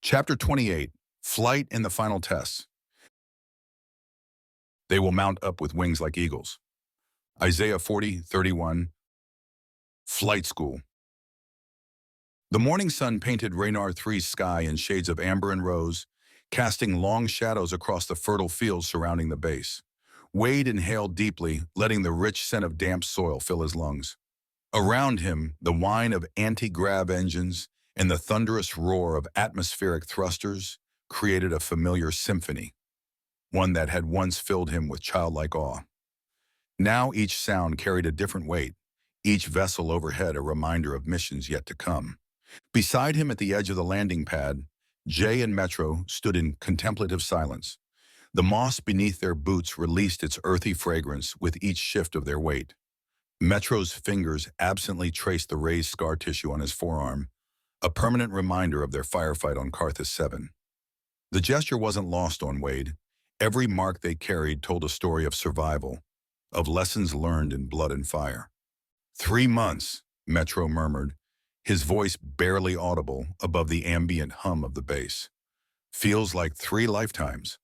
Chapter 28, Flight in the Final Tests. They will mount up with wings like eagles. Isaiah 40:31. Flight School. The morning sun painted Raynor 3's sky in shades of amber and rose, casting long shadows across the fertile fields surrounding the base. Wade inhaled deeply, letting the rich scent of damp soil fill his lungs. Around him, the whine of anti-grav engines and the thunderous roar of atmospheric thrusters created a familiar symphony, one that had once filled him with childlike awe. Now each sound carried a different weight, each vessel overhead a reminder of missions yet to come. Beside him at the edge of the landing pad, Jay and Metro stood in contemplative silence. The moss beneath their boots released its earthy fragrance with each shift of their weight. Metro's fingers absently traced the raised scar tissue on his forearm, a permanent reminder of their firefight on Carthus 7. The gesture wasn't lost on Wade. Every mark they carried told a story of survival, of lessons learned in blood and fire. 3 months, Metro murmured, his voice barely audible above the ambient hum of the base. Feels like 3 lifetimes.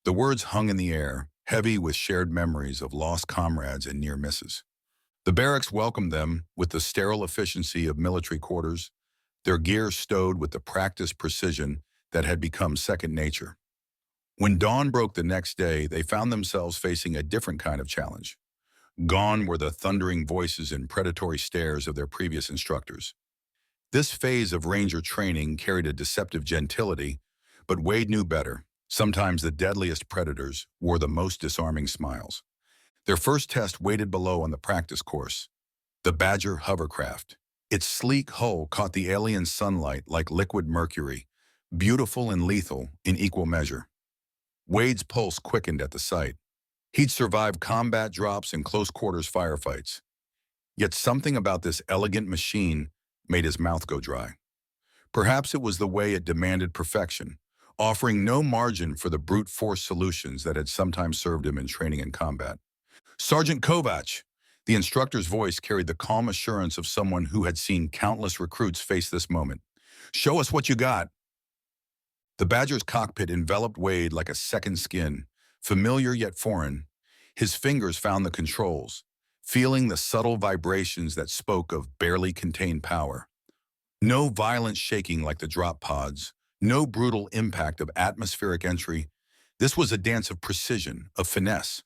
The words hung in the air, heavy with shared memories of lost comrades and near misses. The barracks welcomed them with the sterile efficiency of military quarters, their gear stowed with the practiced precision that had become second nature. When dawn broke the next day, they found themselves facing a different kind of challenge. Gone were the thundering voices and predatory stares of their previous instructors. This phase of Ranger training carried a deceptive gentility, but Wade knew better. Sometimes the deadliest predators wore the most disarming smiles. Their first test waited below on the practice course, the Badger hovercraft. Its sleek hull caught the alien sunlight like liquid mercury, beautiful and lethal in equal measure. Wade's pulse quickened at the sight. He'd survived combat drops and close-quarters firefights. Yet something about this elegant machine made his mouth go dry. Perhaps it was the way it demanded perfection, offering no margin for the brute force solutions that had sometimes served him in training and combat. Sergeant Kovac! The instructor's voice carried the calm assurance of someone who had seen countless recruits face this moment. Show us what you got. The Badger's cockpit enveloped Wade like a second skin, familiar yet foreign. His fingers found the controls, feeling the subtle vibrations that spoke of barely contained power. No violent shaking like the drop pods, no brutal impact of atmospheric entry. This was a dance of precision, of finesse.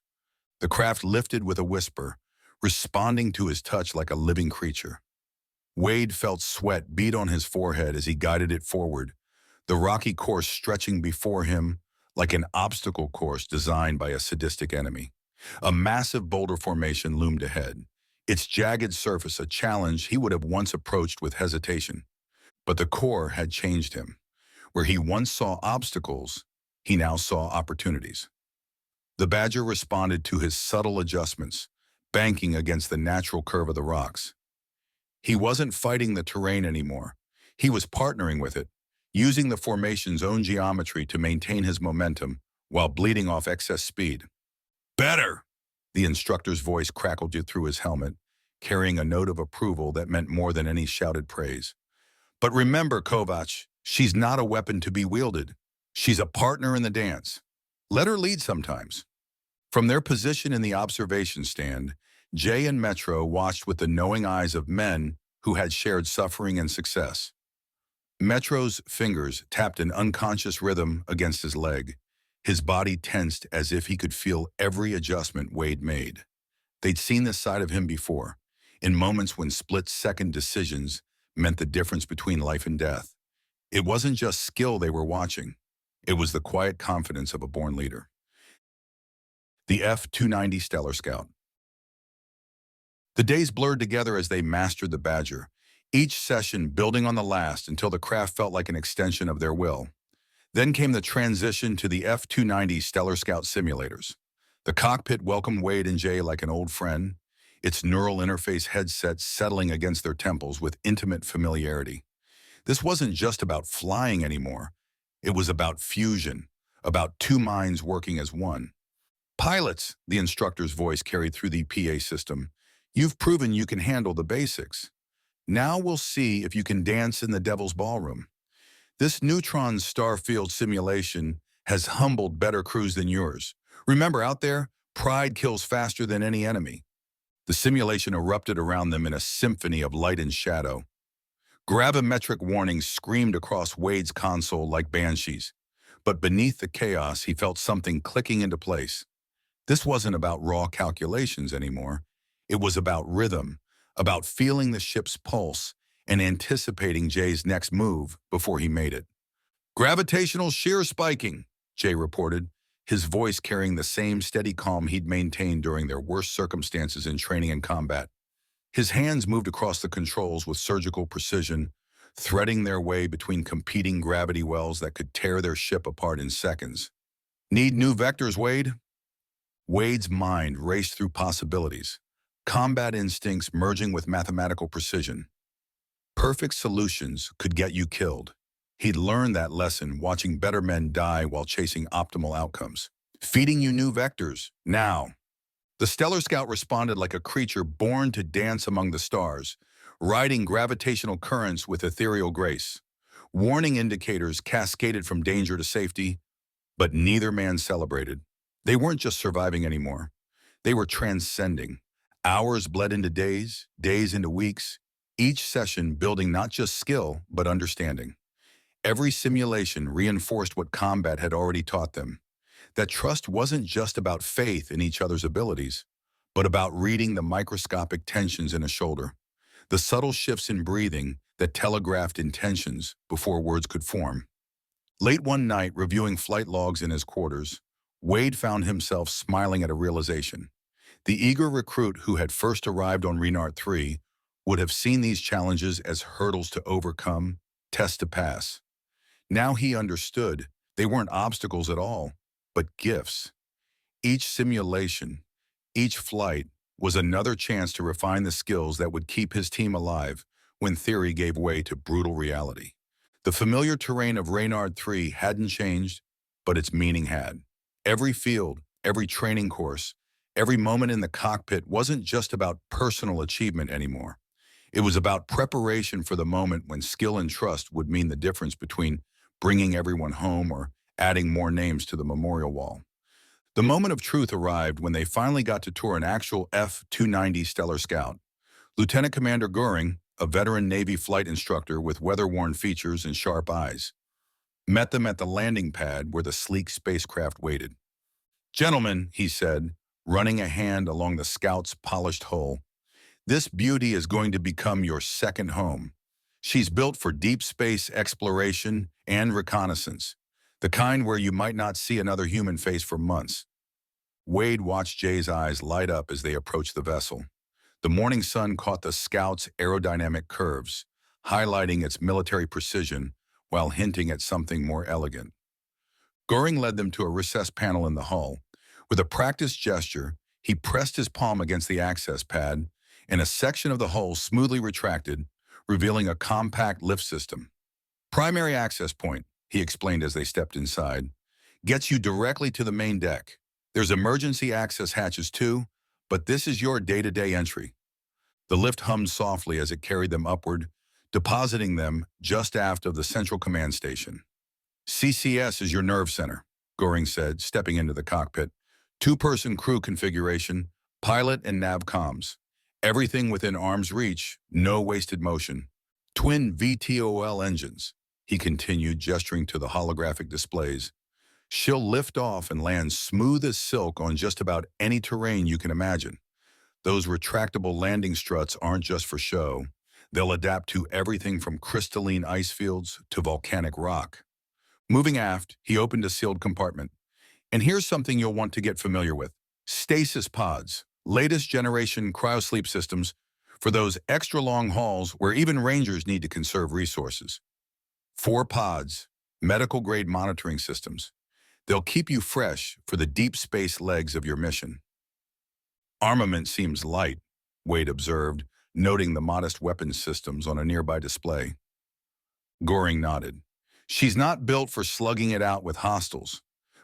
The craft lifted with a whisper, responding to his touch like a living creature. Wade felt sweat bead on his forehead as he guided it forward, the rocky course stretching before him like an obstacle course designed by a sadistic enemy. A massive boulder formation loomed ahead, its jagged surface a challenge he would have once approached with hesitation. But the core had changed him. Where he once saw obstacles, he now saw opportunities. The Badger responded to his subtle adjustments, banking against the natural curve of the rocks. He wasn't fighting the terrain anymore. He was partnering with it, using the formation's own geometry to maintain his momentum while bleeding off excess speed. Better! The instructor's voice crackled through his helmet, carrying a note of approval that meant more than any shouted praise. But remember, Kovac, she's not a weapon to be wielded. She's a partner in the dance. Let her lead sometimes. From their position in the observation stand, Jay and Metro watched with the knowing eyes of men who had shared suffering and success. Metro's fingers tapped an unconscious rhythm against his leg. His body tensed as if he could feel every adjustment Wade made. They'd seen this side of him before, in moments when split-second decisions meant the difference between life and death. It wasn't just skill they were watching. It was the quiet confidence of a born leader. The F-290 Stellar Scout. The days blurred together as they mastered the Badger, each session building on the last until the craft felt like an extension of their will. Then came the transition to the F-290 Stellar Scout simulators. The cockpit welcomed Wade and Jay like an old friend, its neural interface headset settling against their temples with intimate familiarity. This wasn't just about flying anymore. It was about fusion, about 2 minds working as one. Pilots, the instructor's voice carried through the PA system, you've proven you can handle the basics. Now we'll see if you can dance in the devil's ballroom. This neutron star field simulation has humbled better crews than yours. Remember, out there, pride kills faster than any enemy. The simulation erupted around them in a symphony of light and shadow. Gravimetric warnings screamed across Wade's console like banshees. But beneath the chaos, he felt something clicking into place. This wasn't about raw calculations anymore. It was about rhythm, about feeling the ship's pulse and anticipating Jay's next move before he made it. Gravitational shear spiking, Jay reported, his voice carrying the same steady calm he'd maintained during their worst circumstances in training and combat. His hands moved across the controls with surgical precision, threading their way between competing gravity wells that could tear their ship apart in seconds. Need new vectors, Wade? Wade's mind raced through possibilities, combat instincts merging with mathematical precision. Perfect solutions could get you killed. He'd learned that lesson watching better men die while chasing optimal outcomes. Feeding you new vectors, now. The Stellar Scout responded like a creature born to dance among the stars, riding gravitational currents with ethereal grace. Warning indicators cascaded from danger to safety, but neither man celebrated. They weren't just surviving anymore. They were transcending. Hours bled into days, days into weeks, each session building not just skill, but understanding. Every simulation reinforced what combat had already taught them. That trust wasn't just about faith in each other's abilities, but about reading the microscopic tensions in a shoulder, the subtle shifts in breathing that telegraphed intentions before words could form. Late one night, reviewing flight logs in his quarters, Wade found himself smiling at a realization. The eager recruit who had first arrived on Renard 3 would have seen these challenges as hurdles to overcome, tests to pass. Now he understood they weren't obstacles at all, but gifts. Each simulation, each flight, was another chance to refine the skills that would keep his team alive when theory gave way to brutal reality. The familiar terrain of Reynard 3 hadn't changed, but its meaning had. Every field, every training course, every moment in the cockpit wasn't just about personal achievement anymore. It was about preparation for the moment when skill and trust would mean the difference between bringing everyone home or adding more names to the memorial wall. The moment of truth arrived when they finally got to tour an actual F-290 Stellar Scout. Lieutenant Commander Goering, a veteran Navy flight instructor with weather-worn features and sharp eyes, met them at the landing pad where the sleek spacecraft waited. "Gentlemen," he said, running a hand along the Scout's polished hull, "this beauty is going to become your second home. She's built for deep space exploration and reconnaissance, the kind where you might not see another human face for months." Wade watched Jay's eyes light up as they approached the vessel. The morning sun caught the Scout's aerodynamic curves, highlighting its military precision while hinting at something more elegant. Goring led them to a recessed panel in the hull. With a practiced gesture, he pressed his palm against the access pad, and a section of the hull smoothly retracted, revealing a compact lift system. "Primary access point," he explained as they stepped inside, "gets you directly to the main deck. There's emergency access hatches too, but this is your day-to-day entry." The lift hummed softly as it carried them upward, depositing them just aft of the central command station. "CCS is your nerve center," Goring said, stepping into the cockpit. "Two-person crew configuration, pilot and nav comms. Everything within arm's reach, no wasted motion. Twin VTOL engines," he continued, gesturing to the holographic displays. "She'll lift off and land smooth as silk on just about any terrain you can imagine. Those retractable landing struts aren't just for show. They'll adapt to everything from crystalline ice fields to volcanic rock." Moving aft, he opened a sealed compartment. "And here's something you'll want to get familiar with. Stasis pods, latest generation cryosleep systems for those extra long hauls where even rangers need to conserve resources. 4 pods, medical-grade monitoring systems. They'll keep you fresh for the deep space legs of your mission." "Armament seems light," Wade observed, noting the modest weapons systems on a nearby display. Goring nodded. "She's not built for slugging it out with hostiles.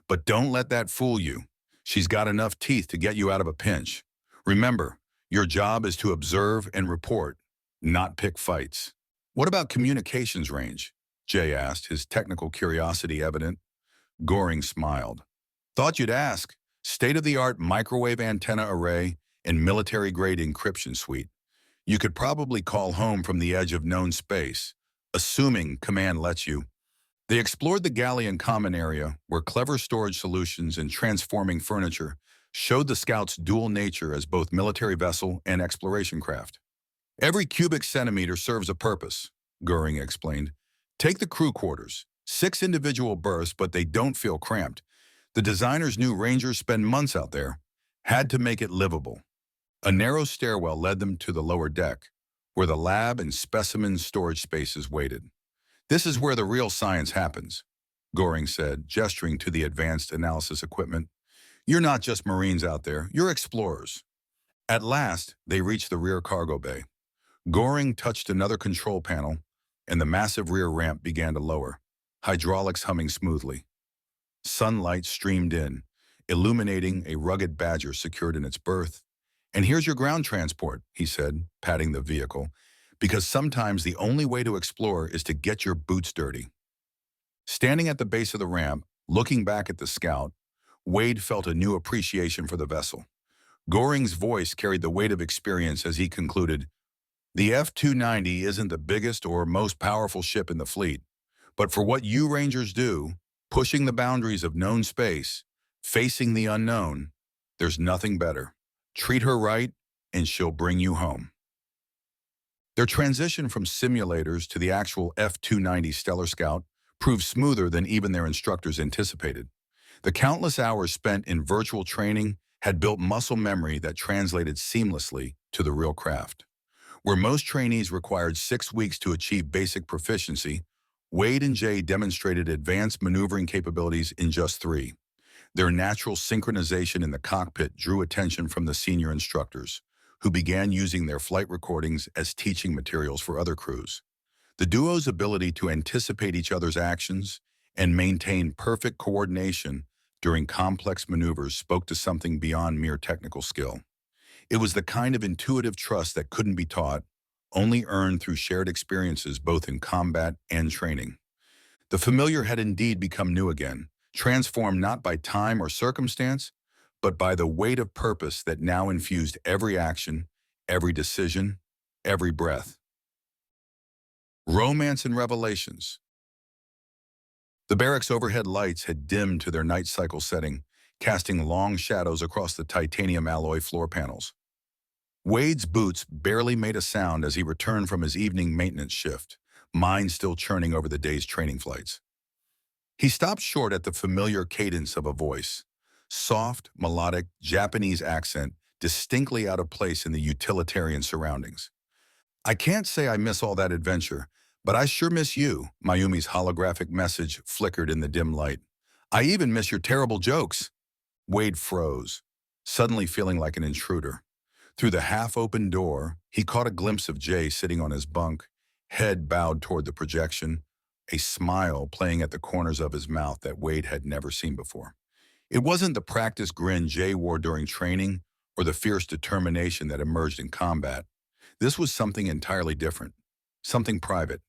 But don't let that fool you. She's got enough teeth to get you out of a pinch. Remember, your job is to observe and report, not pick fights." "What about communications range?" Jay asked, his technical curiosity evident. Goring smiled. Thought you'd ask. State-of-the-art microwave antenna array and military-grade encryption suite. You could probably call home from the edge of known space, assuming command lets you. They explored the galley and common area, where clever storage solutions and transforming furniture showed the scouts' dual nature as both military vessel and exploration craft. Every cubic centimeter serves a purpose, Goering explained. Take the crew quarters. 6 individual berths, but they don't feel cramped. The designers knew Rangers spend months out there, had to make it livable. A narrow stairwell led them to the lower deck, where the lab and specimen storage spaces waited. This is where the real science happens, Goring said, gesturing to the advanced analysis equipment. You're not just Marines out there, you're explorers. At last, they reached the rear cargo bay. Goring touched another control panel, and the massive rear ramp began to lower, hydraulics humming smoothly. Sunlight streamed in, illuminating a rugged badger secured in its berth. And here's your ground transport, he said, patting the vehicle, because sometimes the only way to explore is to get your boots dirty. Standing at the base of the ramp, looking back at the scout, Wade felt a new appreciation for the vessel. Goring's voice carried the weight of experience as he concluded, the F-290 isn't the biggest or most powerful ship in the fleet, but for what you Rangers do, pushing the boundaries of known space, facing the unknown, there's nothing better. Treat her right, and she'll bring you home. Their transition from simulators to the actual F-290 Stellar Scout proved smoother than even their instructors anticipated. The countless hours spent in virtual training had built muscle memory that translated seamlessly to the real craft. Where most trainees required 6 weeks to achieve basic proficiency, Wade and Jay demonstrated advanced maneuvering capabilities in just 3. Their natural synchronization in the cockpit drew attention from the senior instructors, who began using their flight recordings as teaching materials for other crews. The duo's ability to anticipate each other's actions and maintain perfect coordination during complex maneuvers spoke to something beyond mere technical skill. It was the kind of intuitive trust that couldn't be taught, only earned through shared experiences both in combat and training. The familiar had indeed become new again, transformed not by time or circumstance, but by the weight of purpose that now infused every action, every decision, every breath. Romance and revelations. The barracks' overhead lights had dimmed to their night cycle setting, casting long shadows across the titanium alloy floor panels. Wade's boots barely made a sound as he returned from his evening maintenance shift, mind still churning over the day's training flights. He stopped short at the familiar cadence of a voice, soft, melodic, Japanese accent, distinctly out of place in the utilitarian surroundings. I can't say I miss all that adventure, but I sure miss you, Mayumi's holographic message flickered in the dim light. I even miss your terrible jokes. Wade froze, suddenly feeling like an intruder. Through the half-open door, he caught a glimpse of Jay sitting on his bunk, head bowed toward the projection, a smile playing at the corners of his mouth that Wade had never seen before. It wasn't the practiced grin Jay wore during training or the fierce determination that emerged in combat. This was something entirely different, something private.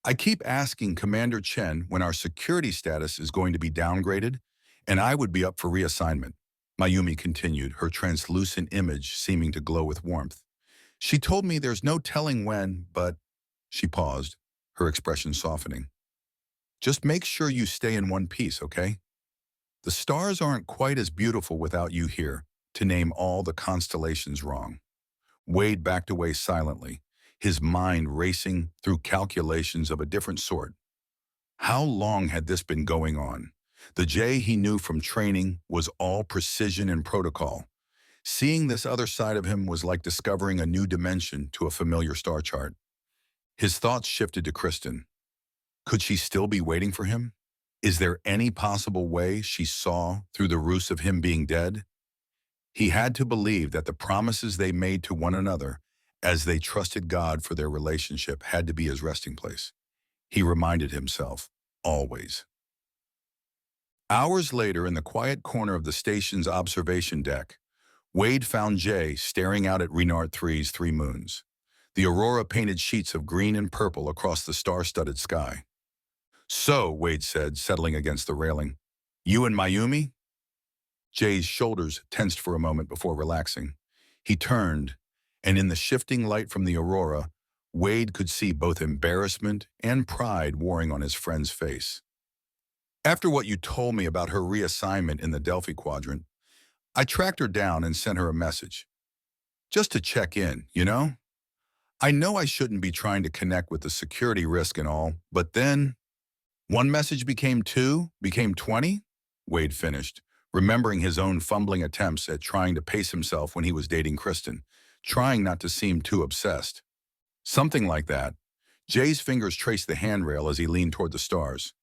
I keep asking Commander Chen when our security status is going to be downgraded, and I would be up for reassignment. Mayumi continued, her translucent image seeming to glow with warmth. She told me there's no telling when, but... She paused, her expression softening. Just make sure you stay in one piece, okay? The stars aren't quite as beautiful without you here, to name all the constellations wrong. Wade backed away silently, his mind racing through calculations of a different sort. How long had this been going on? The Jay he knew from training was all precision and protocol. Seeing this other side of him was like discovering a new dimension to a familiar star chart. His thoughts shifted to Kristen. Could she still be waiting for him? Is there any possible way she saw through the ruse of him being dead? He had to believe that the promises they made to one another as they trusted God for their relationship had to be his resting place. He reminded himself, always. Hours later, in the quiet corner of the station's observation deck, Wade found Jay staring out at Renard 3's 3 moons. The aurora painted sheets of green and purple across the star-studded sky. So, Wade said, settling against the railing, you and Mayumi? Jay's shoulders tensed for a moment before relaxing. He turned, and in the shifting light from the aurora, Wade could see both embarrassment and pride warring on his friend's face. After what you told me about her reassignment in the Delphi Quadrant, I tracked her down and sent her a message. Just to check in, you know? I know I shouldn't be trying to connect with the security risk and all, but then one message became two, became 20? Wade finished, remembering his own fumbling attempts at trying to pace himself when he was dating Kristen, trying not to seem too obsessed. Something like that. Jay's fingers traced the handrail as he leaned toward the stars.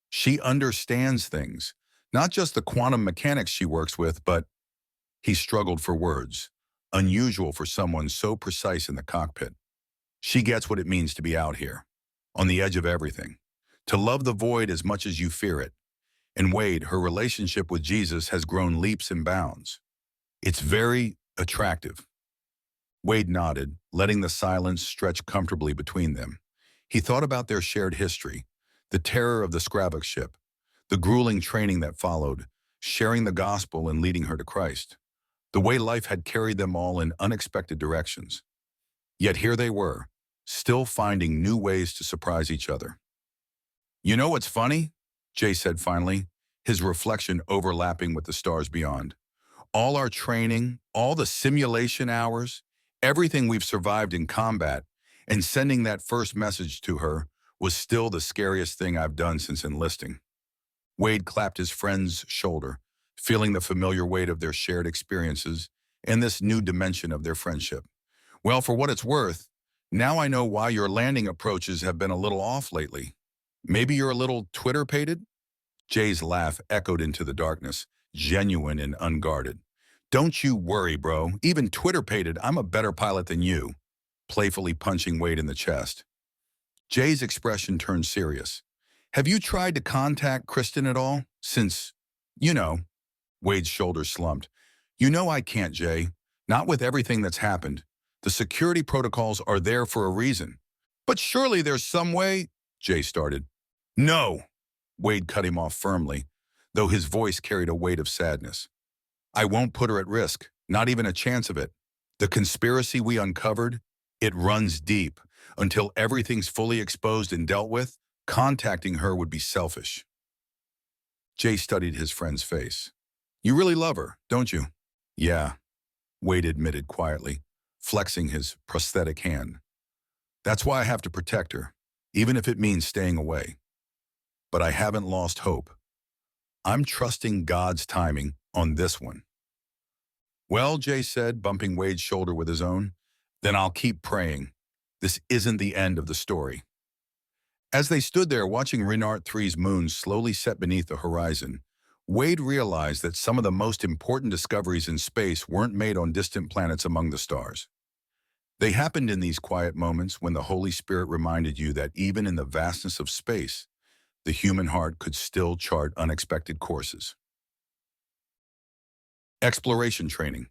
She understands things, not just the quantum mechanics she works with, but he struggled for words, unusual for someone so precise in the cockpit. She gets what it means to be out here, on the edge of everything, to love the void as much as you fear it. And Wade, her relationship with Jesus has grown leaps and bounds. It's very attractive. Wade nodded, letting the silence stretch comfortably between them. He thought about their shared history, the terror of the Skravok ship, the grueling training that followed, sharing the gospel and leading her to Christ, the way life had carried them all in unexpected directions. Yet here they were, still finding new ways to surprise each other. You know what's funny? Jay said finally, his reflection overlapping with the stars beyond. All our training, all the simulation hours, everything we've survived in combat, and sending that first message to her was still the scariest thing I've done since enlisting. Wade clapped his friend's shoulder, feeling the familiar weight of their shared experiences and this new dimension of their friendship. Well, for what it's worth, now I know why your landing approaches have been a little off lately. Maybe you're a little Twitter-pated? Jay's laugh echoed into the darkness, genuine and unguarded. Don't you worry, bro. Even Twitter-pated, I'm a better pilot than you. Playfully punching Wade in the chest. Jay's expression turned serious. Have you tried to contact Kristen at all? Since, you know, Wade's shoulders slumped. You know I can't, Jay. Not with everything that's happened. The security protocols are there for a reason. But surely there's some way, Jay started. No, Wade cut him off firmly, though his voice carried a weight of sadness. I won't put her at risk, not even a chance of it. The conspiracy we uncovered, it runs deep. Until everything's fully exposed and dealt with, contacting her would be selfish. Jay studied his friend's face. You really love her, don't you? Yeah, Wade admitted quietly, flexing his prosthetic hand. That's why I have to protect her, even if it means staying away. But I haven't lost hope. I'm trusting God's timing on this one. Well, Jay said, bumping Wade's shoulder with his own, then I'll keep praying. This isn't the end of the story. As they stood there watching Renard 3's moon slowly set beneath the horizon, Wade realized that some of the most important discoveries in space weren't made on distant planets among the stars. They happened in these quiet moments when the Holy Spirit reminded you that even in the vastness of space, the human heart could still chart unexpected courses. Exploration training.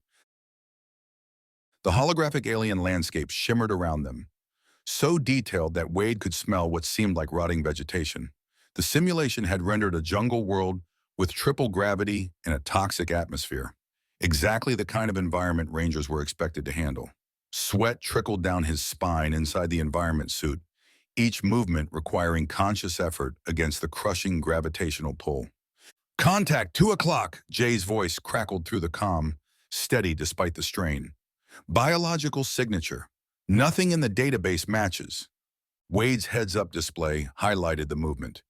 The holographic alien landscape shimmered around them, so detailed that Wade could smell what seemed like rotting vegetation. The simulation had rendered a jungle world with triple gravity and a toxic atmosphere, exactly the kind of environment rangers were expected to handle. Sweat trickled down his spine inside the environment suit, each movement requiring conscious effort against the crushing gravitational pull. Contact 2 o'clock, Jay's voice crackled through the comm, steady despite the strain. Biological signature. Nothing in the database matches. Wade's heads-up display highlighted the movement.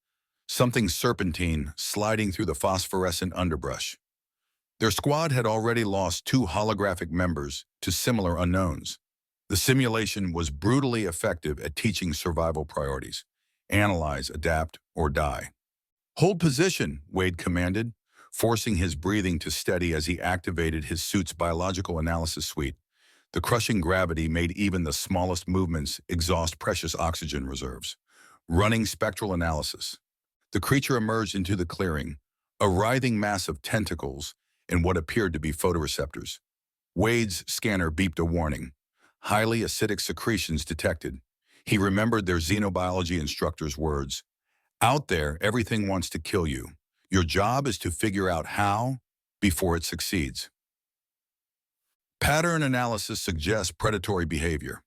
Something serpentine sliding through the phosphorescent underbrush. Their squad had already lost 2 holographic members to similar unknowns. The simulation was brutally effective at teaching survival priorities. Analyze, adapt, or die. Hold position, Wade commanded, forcing his breathing to steady as he activated his suit's biological analysis suite. The crushing gravity made even the smallest movements exhaust precious oxygen reserves. Running spectral analysis. The creature emerged into the clearing, a writhing mass of tentacles and what appeared to be photoreceptors. Wade's scanner beeped a warning. Highly acidic secretions detected. He remembered their xenobiology instructor's words. Out there, everything wants to kill you. Your job is to figure out how before it succeeds. Pattern analysis suggests predatory behavior.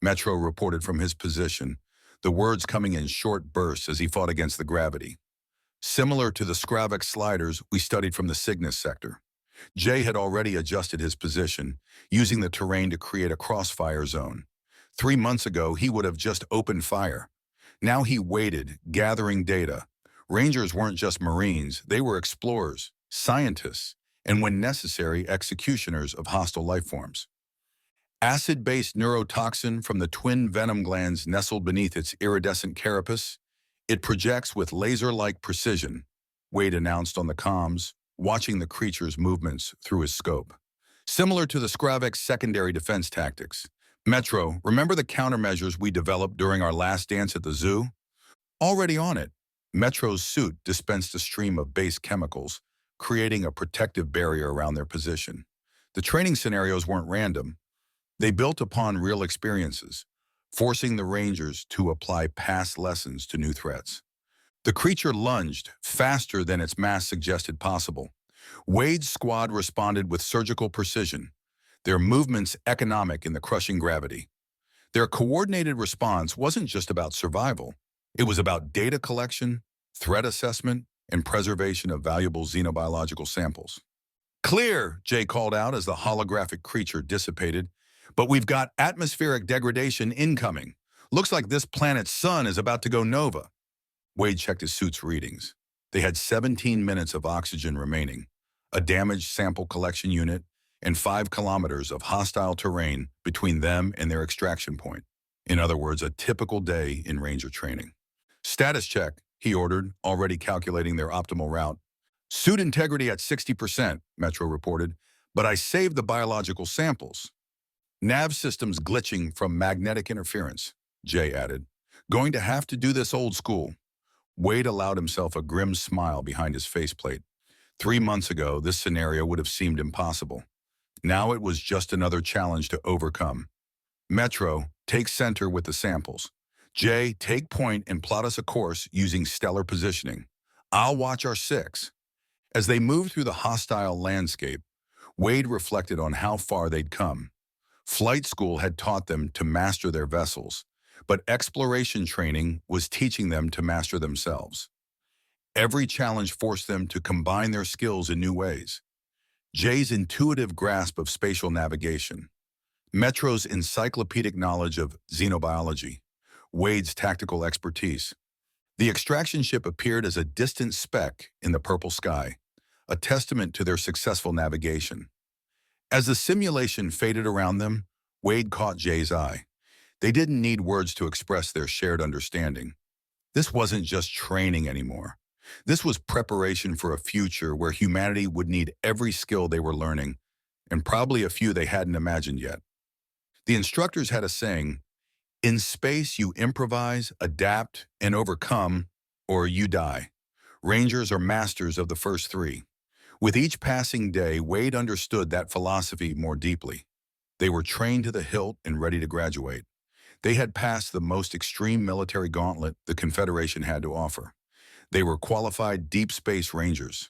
Metro reported from his position, the words coming in short bursts as he fought against the gravity. Similar to the Skravek sliders we studied from the Cygnus sector. Jay had already adjusted his position, using the terrain to create a crossfire zone. 3 months ago, he would have just opened fire. Now he waited, gathering data. Rangers weren't just Marines, they were explorers, scientists, and when necessary, executioners of hostile life forms. Acid-based neurotoxin from the twin venom glands nestled beneath its iridescent carapace. It projects with laser-like precision, Wade announced on the comms, watching the creature's movements through his scope. Similar to the Skravek's secondary defense tactics. Metro, remember the countermeasures we developed during our last dance at the zoo? Already on it, Metro's suit dispensed a stream of base chemicals, creating a protective barrier around their position. The training scenarios weren't random. They built upon real experiences, forcing the Rangers to apply past lessons to new threats. The creature lunged faster than its mass suggested possible. Wade's squad responded with surgical precision, their movements economic in the crushing gravity. Their coordinated response wasn't just about survival. It was about data collection, threat assessment, and preservation of valuable xenobiological samples. Clear, Jay called out as the holographic creature dissipated. But we've got atmospheric degradation incoming. Looks like this planet's sun is about to go nova. Wade checked his suit's readings. They had 17 minutes of oxygen remaining, a damaged sample collection unit, and 5 kilometers of hostile terrain between them and their extraction point. In other words, a typical day in Ranger training. Status check, he ordered, already calculating their optimal route. Suit integrity at 60%, Metro reported, but I saved the biological samples. Nav systems glitching from magnetic interference, Jay added. Going to have to do this old school. Wade allowed himself a grim smile behind his faceplate. 3 months ago, this scenario would have seemed impossible. Now it was just another challenge to overcome. Metro, take center with the samples. Jay, take point and plot us a course using stellar positioning. I'll watch our 6. As they moved through the hostile landscape, Wade reflected on how far they'd come. Flight school had taught them to master their vessels, but exploration training was teaching them to master themselves. Every challenge forced them to combine their skills in new ways. Jay's intuitive grasp of spatial navigation, Metro's encyclopedic knowledge of xenobiology, Wade's tactical expertise. The extraction ship appeared as a distant speck in the purple sky, a testament to their successful navigation. As the simulation faded around them, Wade caught Jay's eye. They didn't need words to express their shared understanding. This wasn't just training anymore. This was preparation for a future where humanity would need every skill they were learning, and probably a few they hadn't imagined yet. The instructors had a saying, "In space you improvise, adapt, and overcome, or you die." Rangers are masters of the first 3. With each passing day, Wade understood that philosophy more deeply. They were trained to the hilt and ready to graduate. They had passed the most extreme military gauntlet the Confederation had to offer. They were qualified deep space rangers.